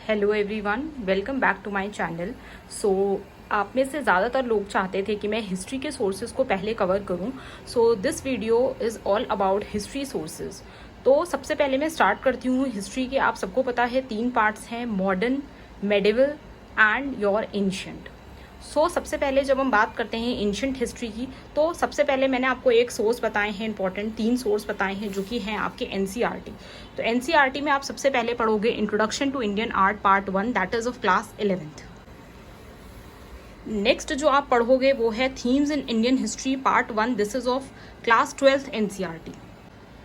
Hello everyone, welcome back to my channel. So आप में से ज़्यादातर लोग चाहते थे कि मैं हिस्ट्री के सोर्सेज को पहले कवर करूं। So this video is all about history sources. तो सबसे पहले मैं स्टार्ट करती हूँ। हिस्ट्री के आप सबको पता है 3 पार्ट्स हैं, modern, medieval and your ancient. सबसे पहले जब हम बात करते हैं एंशिएंट हिस्ट्री की, तो सबसे पहले मैंने आपको एक सोर्स बताए हैं, इंपॉर्टेंट 3 सोर्स बताए हैं जो कि हैं आपके एनसीईआरटी। तो एनसीईआरटी में आप सबसे पहले पढ़ोगे introduction to Indian art part 1, that is of class 11th। Next जो आप पढ़ोगे वो है themes in Indian history part 1, this is of class 12th NCERT.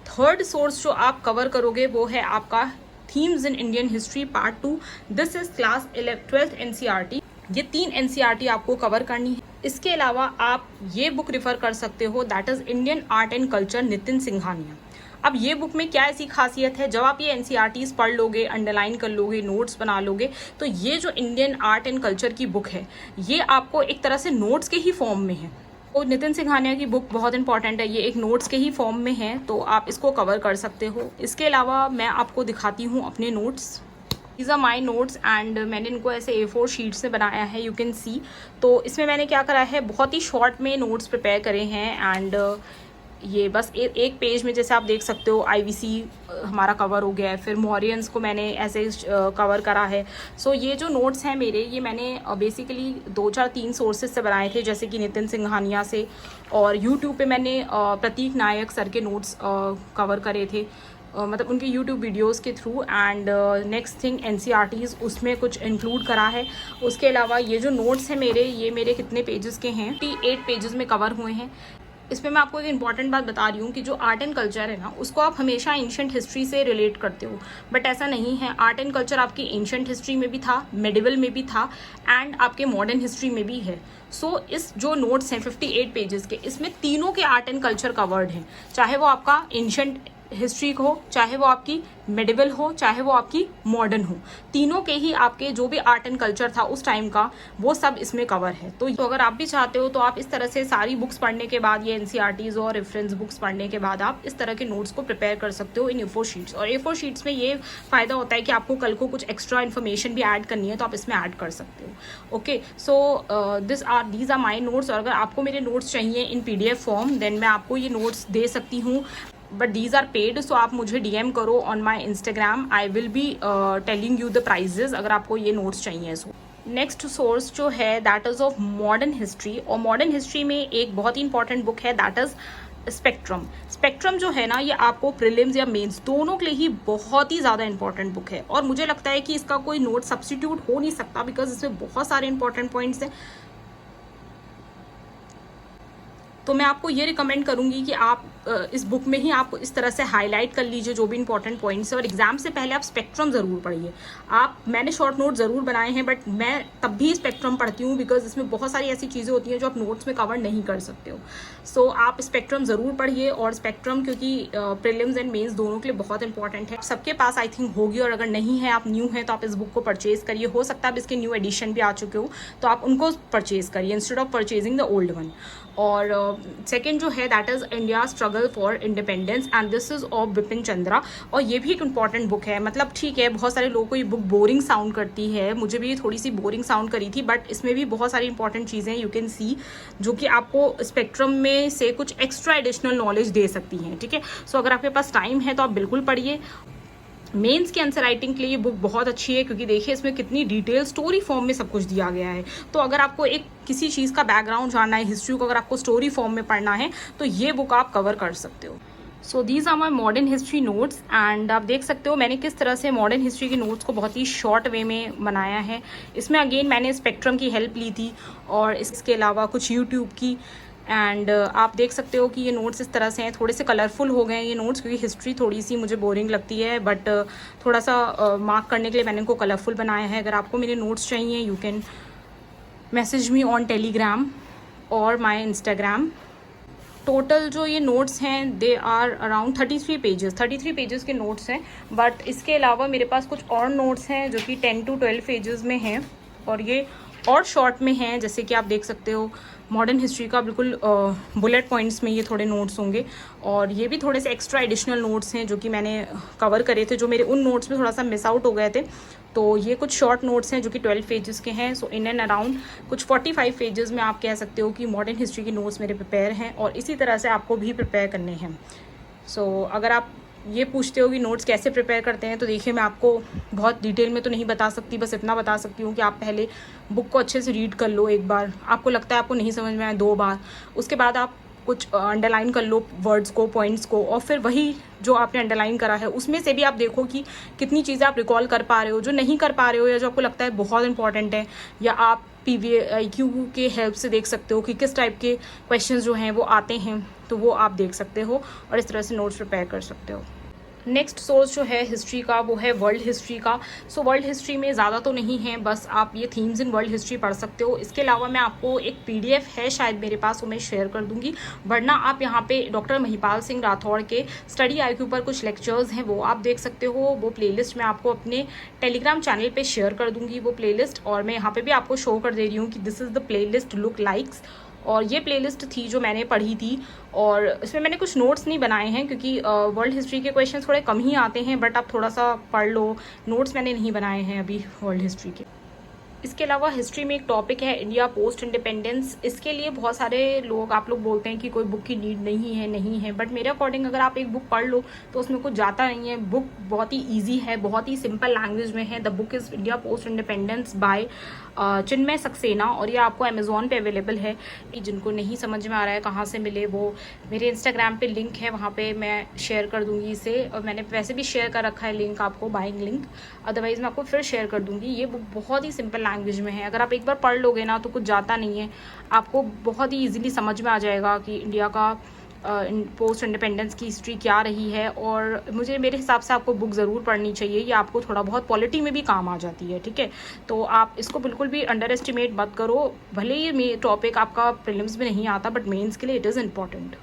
Third source जो आप कवर करोगे वो है आपका themes in Indian history part 2, this is class 12th NCERT. ये 3 एनसीईआरटी आपको कवर करनी है। इसके अलावा आप ये बुक रिफर कर सकते हो, that is Indian art and culture, Nitin Singhania. अब ये बुक में क्या ऐसी खासियत है, जब आप ये एनसीईआरटीज पढ़ लोगे, अंडरलाइन कर लोगे, नोट्स बना लोगे, तो ये जो इंडियन आर्ट एंड कल्चर की बुक है ये आपको एक तरह से नोट्स के ही फॉर्म में है। तो नितिन सिंघानिया की बुक बहुत इंपॉर्टेंट है, ये एक नोट्स के ही फॉर्म में है, तो आप इसको कवर कर सकते हो। इसके अलावा मैं आपको दिखाती हूँ अपने notes. These are my notes and मैंने इनको ऐसे A4 शीट से बनाया है, यू कैन सी। तो इसमें मैंने क्या करा है, बहुत ही शॉर्ट में नोट्स प्रिपेयर करे हैं एंड ये बस एक पेज में जैसे आप देख सकते हो आईवीसी हमारा कवर हो गया है, फिर मौर्यंस को मैंने ऐसे कवर करा है। ये जो नोट्स हैं मेरे, ये मैंने बेसिकली 2-4-3 सोर्सेज से बनाए थे, जैसे कि नितिन सिंघानिया से, और यूट्यूब पे मैंने प्रतीक नायक सर के नोट्स कवर करे थे, मतलब उनके YouTube वीडियोस के through. And next thing NCERTs उसमें कुछ इंक्लूड करा है। उसके अलावा ये जो नोट्स हैं मेरे, ये मेरे कितने पेजेस के हैं, 58 पेजेस में कवर हुए हैं। इसमें मैं आपको एक इंपॉर्टेंट बात बता रही हूँ कि जो आर्ट एंड कल्चर है ना, उसको आप हमेशा एंशिएंट हिस्ट्री से रिलेट करते हो, बट ऐसा नहीं है। आर्ट एंड कल्चर आपकी एंशिएंट हिस्ट्री में भी था, मेडिवल में भी था एंड आपके मॉडर्न हिस्ट्री में भी है। इस जो नोट्स हैं 58 पेजेस के, इसमें तीनों के आर्ट एंड कल्चर कवर्ड हैं, चाहे वो आपका एंशिएंट हिस्ट्री हो, चाहे वो आपकी मेडिवल हो, चाहे वो आपकी मॉडर्न हो, तीनों के ही आपके जो भी आर्ट एंड कल्चर था उस टाइम का, वो सब इसमें कवर है। तो अगर आप भी चाहते हो तो आप इस तरह से सारी बुक्स पढ़ने के बाद, ये एनसीईआरटीज और रेफरेंस बुक्स पढ़ने के बाद, आप इस तरह के नोट्स को प्रिपेयर कर सकते हो इन A4 शीट्स। और A4 शीट्स में ये फायदा होता है कि आपको कल को कुछ एक्स्ट्रा इन्फॉर्मेशन भी ऐड करनी है तो आप इसमें ऐड कर सकते हो। Okay, these are my notes. और अगर आपको मेरे नोट्स चाहिए इन PDF फॉर्म, देन मैं आपको ये नोट्स दे सकती हूँ, बट दीज आर पेड। आप मुझे DM करो on my Instagram, I will be telling you the prices अगर आपको ये नोट्स चाहिए। नेक्स्ट सोर्स जो है that is of modern history, और मॉडर्न हिस्ट्री में एक बहुत ही इंपॉर्टेंट बुक है, दैट इज स्पेक्ट्रम। स्पेक्ट्रम जो है ना, ये आपको प्रीलिम्स या मेंस दोनों के लिए ही बहुत ही ज़्यादा इंपॉर्टेंट बुक है, और मुझे लगता है कि इसका कोई नोट सब्सटीट्यूट हो नहीं सकता, बिकॉज इसमें बहुत सारे इंपॉर्टेंट पॉइंट्स हैं। तो मैं आपको ये रिकमेंड करूंगी कि आप इस बुक में ही आप इस तरह से हाईलाइट कर लीजिए जो भी इंपॉर्टेंट पॉइंट्स है, और एग्जाम से पहले आप स्पेक्ट्रम ज़रूर पढ़िए। मैंने शॉर्ट नोट ज़रूर बनाए हैं, बट मैं तब भी स्पेक्ट्रम पढ़ती हूँ बिकॉज इसमें बहुत सारी ऐसी चीज़ें होती हैं जो आप नोट्स में कवर नहीं कर सकते हो। आप स्पेक्ट्रम ज़रूर पढ़िए, और स्पेक्ट्रम क्योंकि प्रीलिम्स एंड मेंस दोनों के लिए बहुत इंपॉर्टेंट है। सबके पास आई थिंक होगी, और अगर नहीं है, आप न्यू हैं, तो आप इस बुक को परचेज करिए। हो सकता है अब इसके न्यू एडिशन भी आ चुके हो, तो आप उनको परचेज करिए instead of purchasing the old one. और सेकेंड जो है that is India struggle for independence, and this is of Bipin Chandra. और ये भी एक इंपॉर्टेंट बुक है। मतलब ठीक है, बहुत सारे लोगों को ये बुक बोरिंग साउंड करती है, मुझे भी थोड़ी सी बोरिंग साउंड करी थी, बट इसमें भी बहुत सारी इंपॉर्टेंट चीज़ें यू कैन सी जो कि आपको स्पेक्ट्रम में से कुछ एक्स्ट्रा एडिशनल नॉलेज दे सकती हैं। ठीक है, अगर आपके पास टाइम है तो आप बिल्कुल पढ़िए। मेंस की आंसर राइटिंग के लिए ये बुक बहुत अच्छी है, क्योंकि देखिए इसमें कितनी डिटेल स्टोरी फॉर्म में सब कुछ दिया गया है। तो अगर आपको एक किसी चीज़ का बैकग्राउंड जानना है, हिस्ट्री को अगर आपको स्टोरी फॉर्म में पढ़ना है, तो ये बुक आप कवर कर सकते हो। These are my modern history notes, and आप देख सकते हो मैंने किस तरह से मॉडर्न हिस्ट्री के नोट्स को बहुत ही शॉर्ट वे में बनाया है। इसमें अगेन मैंने स्पेक्ट्रम की हेल्प ली थी, और इसके अलावा कुछ यूट्यूब की। एंड आप देख सकते हो कि ये नोट्स इस तरह से हैं, थोड़े से कलरफुल हो गए हैं ये नोट्स, क्योंकि हिस्ट्री थोड़ी सी मुझे बोरिंग लगती है, बट थोड़ा सा मार्क करने के लिए मैंने इनको कलरफुल बनाया है। अगर आपको मेरे नोट्स चाहिए, you can message me on Telegram और माई इंस्टाग्राम। टोटल जो ये नोट्स हैं दे आर अराउंड 33 पेजेस के नोट्स हैं, बट इसके अलावा मेरे पास कुछ और नोट्स हैं जो कि 10 to 12 पेजेस में हैं, और ये और शॉर्ट में हैं, जैसे कि आप देख सकते हो मॉडर्न हिस्ट्री का बिल्कुल बुलेट पॉइंट्स में ये थोड़े नोट्स होंगे, और ये भी थोड़े से एक्स्ट्रा एडिशनल नोट्स हैं जो कि मैंने कवर करे थे, जो मेरे उन नोट्स में थोड़ा सा मिस आउट हो गए थे। तो ये कुछ शॉर्ट नोट्स हैं जो कि 12 पेजेस के हैं। सो इन एंड अराउंड कुछ 45 पेजेस में आप कह सकते हो कि मॉडर्न हिस्ट्री के नोट्स मेरे प्रिपेयर हैं, और इसी तरह से आपको भी प्रिपेयर करने हैं। सो अगर आप ये पूछते हो कि नोट्स कैसे प्रिपेयर करते हैं, तो देखिए मैं आपको बहुत डिटेल में तो नहीं बता सकती, बस इतना बता सकती हूँ कि आप पहले बुक को अच्छे से रीड कर लो एक बार, आपको लगता है आपको नहीं समझ में आया 2 बार, उसके बाद आप कुछ अंडरलाइन कर लो वर्ड्स को, पॉइंट्स को, और फिर वही जो आपने अंडरलाइन करा है उसमें से भी आप देखो कि कितनी चीज़ें आप रिकॉल कर पा रहे हो, जो नहीं कर पा रहे हो या जो आपको लगता है बहुत इंपॉर्टेंट है, या आप PVIQ के हेल्प से देख सकते हो कि किस टाइप के क्वेश्चंस जो हैं वो आते हैं, तो वो आप देख सकते हो और इस तरह से नोट्स प्रिपेयर कर सकते हो। नेक्स्ट सोर्स जो है हिस्ट्री का वो है वर्ल्ड हिस्ट्री का। सो वर्ल्ड हिस्ट्री में ज़्यादा तो नहीं है, बस आप ये थीम्स इन वर्ल्ड हिस्ट्री पढ़ सकते हो। इसके अलावा मैं आपको एक PDF है शायद मेरे पास, वो मैं शेयर कर दूंगी, वरना आप यहाँ पे डॉक्टर महिपाल सिंह राठौड़ के स्टडी IQ पर कुछ लेक्चर्स हैं वो आप देख सकते हो। वो प्लेलिस्ट मैं आपको अपने टेलीग्राम चैनल पे शेयर कर दूंगी वो प्लेलिस्ट, और मैं यहाँ पे भी आपको शो कर दे रही हूँ कि this is the playlist look likes. और ये प्लेलिस्ट थी जो मैंने पढ़ी थी, और इसमें मैंने कुछ नोट्स नहीं बनाए हैं क्योंकि वर्ल्ड हिस्ट्री के क्वेश्चन थोड़े कम ही आते हैं, बट आप थोड़ा सा पढ़ लो। नोट्स मैंने नहीं बनाए हैं अभी वर्ल्ड हिस्ट्री के। इसके अलावा हिस्ट्री में एक टॉपिक है इंडिया पोस्ट इंडिपेंडेंस। इसके लिए बहुत सारे लोग, आप लोग बोलते हैं कि कोई बुक की नीड नहीं है, बट मेरे अकॉर्डिंग अगर आप एक बुक पढ़ लो तो उसमें कुछ जाता नहीं है। बुक बहुत ही ईजी है, बहुत ही सिंपल लैंग्वेज में है। The book is India post independence by Chinmay Saxena, और ये आपको अमेजोन पे अवेलेबल है। जिनको नहीं समझ में आ रहा है कहाँ से मिले, वो मेरे इंस्टाग्राम पे लिंक है, वहाँ पे मैं शेयर कर दूंगी इसे, और मैंने वैसे भी शेयर कर रखा है लिंक आपको, बाइंग लिंक, अदरवाइज मैं आपको फिर शेयर कर दूंगी। ये बुक बहुत ही सिंपल लैंग्वेज में है, अगर आप एक बार पढ़ लोगे ना तो कुछ जाता नहीं है, आपको बहुत ही ईजिली समझ में आ जाएगा कि इंडिया का पोस्ट इंडिपेंडेंस की हिस्ट्री क्या रही है। और मेरे हिसाब से आपको बुक ज़रूर पढ़नी चाहिए, ये आपको थोड़ा बहुत पॉलिटी में भी काम आ जाती है, ठीक है। तो आप इसको बिल्कुल भी अंडर एस्टिमेट मत करो, भले ही टॉपिक आपका प्रीलिम्स में नहीं आता, बट मेंस के लिए इट इज़ इम्पॉर्टेंट।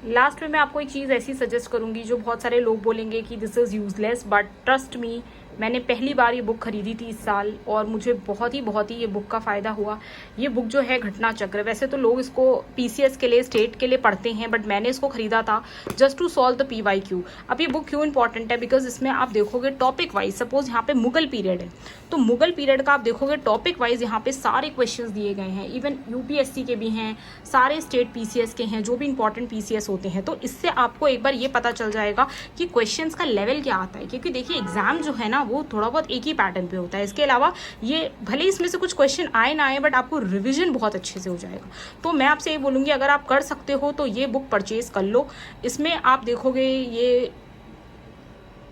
लास्ट में मैं आपको एक चीज़ ऐसी सजेस्ट करूंगी जो बहुत सारे लोग बोलेंगे कि this is useless, but trust me, मैंने पहली बार ये बुक खरीदी थी इस साल, और मुझे बहुत ही ये बुक का फ़ायदा हुआ। ये बुक जो है घटना चक्र, वैसे तो लोग इसको PCS के लिए, स्टेट के लिए पढ़ते हैं, बट मैंने इसको खरीदा था just to solve the PYQ। अब ये बुक क्यों इंपॉर्टेंट है, बिकॉज इसमें आप देखोगे टॉपिक वाइज, सपोज यहाँ पे मुगल पीरियड है तो मुगल पीरियड का आप देखोगे टॉपिक वाइज यहाँ पे सारे क्वेश्चंस दिए गए हैं, इवन UPSC के भी हैं, सारे स्टेट PCS के हैं, जो भी इंपॉर्टेंट PCS होते हैं। तो इससे आपको एक बार ये पता चल जाएगा कि क्वेश्चंस का लेवल क्या आता है, क्योंकि देखिए एग्जाम जो है ना वो थोड़ा बहुत एक ही पैटर्न पे होता है। इसके अलावा ये भले इसमें से कुछ क्वेश्चन आए ना आए, बट आपको रिवीजन बहुत अच्छे से हो जाएगा। तो मैं आपसे ये बोलूँगी अगर आप कर सकते हो तो ये बुक परचेज कर लो। इसमें आप देखोगे ये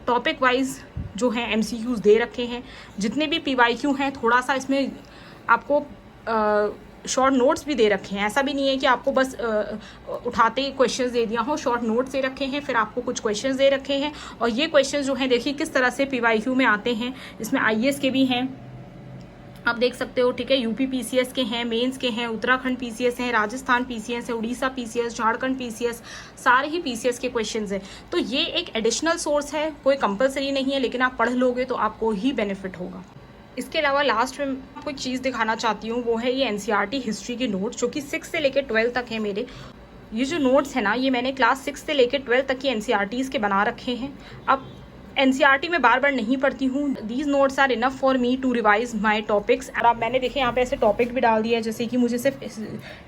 टॉपिक वाइज जो है MCQs दे रखे हैं, जितने भी PYQ हैं, थोड़ा सा इसमें आपको शॉर्ट नोट्स भी दे रखे हैं। ऐसा भी नहीं है कि आपको बस उठाते ही क्वेश्चंस दे दिया हो, शॉर्ट नोट्स दे रखे हैं, फिर आपको कुछ क्वेश्चंस दे रखे हैं। और ये क्वेश्चंस जो हैं देखिए किस तरह से PYQ में आते हैं, इसमें IAS के भी हैं, आप देख सकते हो, ठीक है। UP PCS के हैं, मेंस के हैं, उत्तराखंड PCS हैं, राजस्थान PCS है, उड़ीसा PCS, झारखंड PCS, सारे ही PCS के क्वेश्चंस हैं। तो ये एक एडिशनल सोर्स है, कोई कंपलसरी नहीं है, लेकिन आप पढ़ लोगे तो आपको ही बेनिफिट होगा। इसके अलावा लास्ट में आपको एक चीज़ दिखाना चाहती हूँ, वो है ये NCERT हिस्ट्री के नोट्स, जो कि 6 से लेकर 12 तक है मेरे। ये जो नोट्स है ना, ये मैंने क्लास 6 से लेकर 12 तक की NCERTs के बना रखे हैं। अब NCERT में बार बार नहीं पढ़ती हूँ, these notes are enough for me to revise my topics. और अब मैंने देखे यहाँ पे ऐसे टॉपिक भी डाल दिया है, जैसे कि मुझे सिर्फ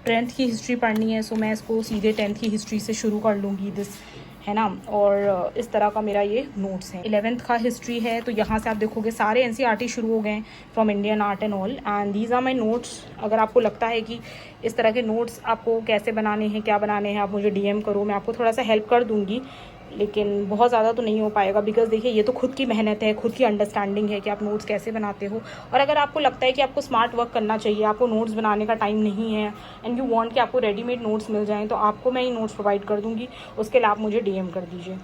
10th की हिस्ट्री पढ़नी है, सो मैं इसको सीधे 10th की हिस्ट्री से शुरू कर लूँगी, दिस है ना। और इस तरह का मेरा ये नोट्स है। 11th का हिस्ट्री है, तो यहाँ से आप देखोगे सारे NCERT शुरू हो गए हैं, from Indian art and all, and these are my notes. अगर आपको लगता है कि इस तरह के नोट्स आपको कैसे बनाने हैं, क्या बनाने हैं, आप मुझे DM करो, मैं आपको थोड़ा सा हेल्प कर दूँगी, लेकिन बहुत ज़्यादा तो नहीं हो पाएगा, बिकॉज देखिए ये तो खुद की मेहनत है, खुद की अंडरस्टैंडिंग है कि आप नोट्स कैसे बनाते हो। और अगर आपको लगता है कि आपको स्मार्ट वर्क करना चाहिए, आपको नोट्स बनाने का टाइम नहीं है, एंड यू वांट कि आपको रेडीमेड नोट्स मिल जाएं, तो आपको मैं ये नोट्स प्रोवाइड कर दूँगी, उसके लिए आप मुझे DM कर दीजिए।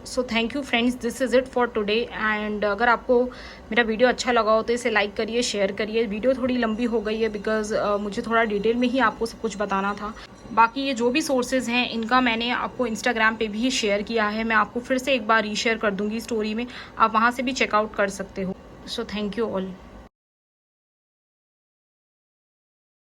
So thank you friends, this is it for today. And अगर आपको मेरा वीडियो अच्छा लगा हो तो इसे लाइक करिए, शेयर करिए। वीडियो थोड़ी लंबी हो गई है बिकॉज मुझे थोड़ा डिटेल में ही आपको सब कुछ बताना था। बाकी ये जो भी सोर्सेज हैं इनका मैंने आपको इंस्टाग्राम पे भी शेयर किया है, मैं आपको फिर से एक बार रीशेयर कर दूँगी स्टोरी में, आप वहाँ से भी चेकआउट कर सकते हो। So thank you all.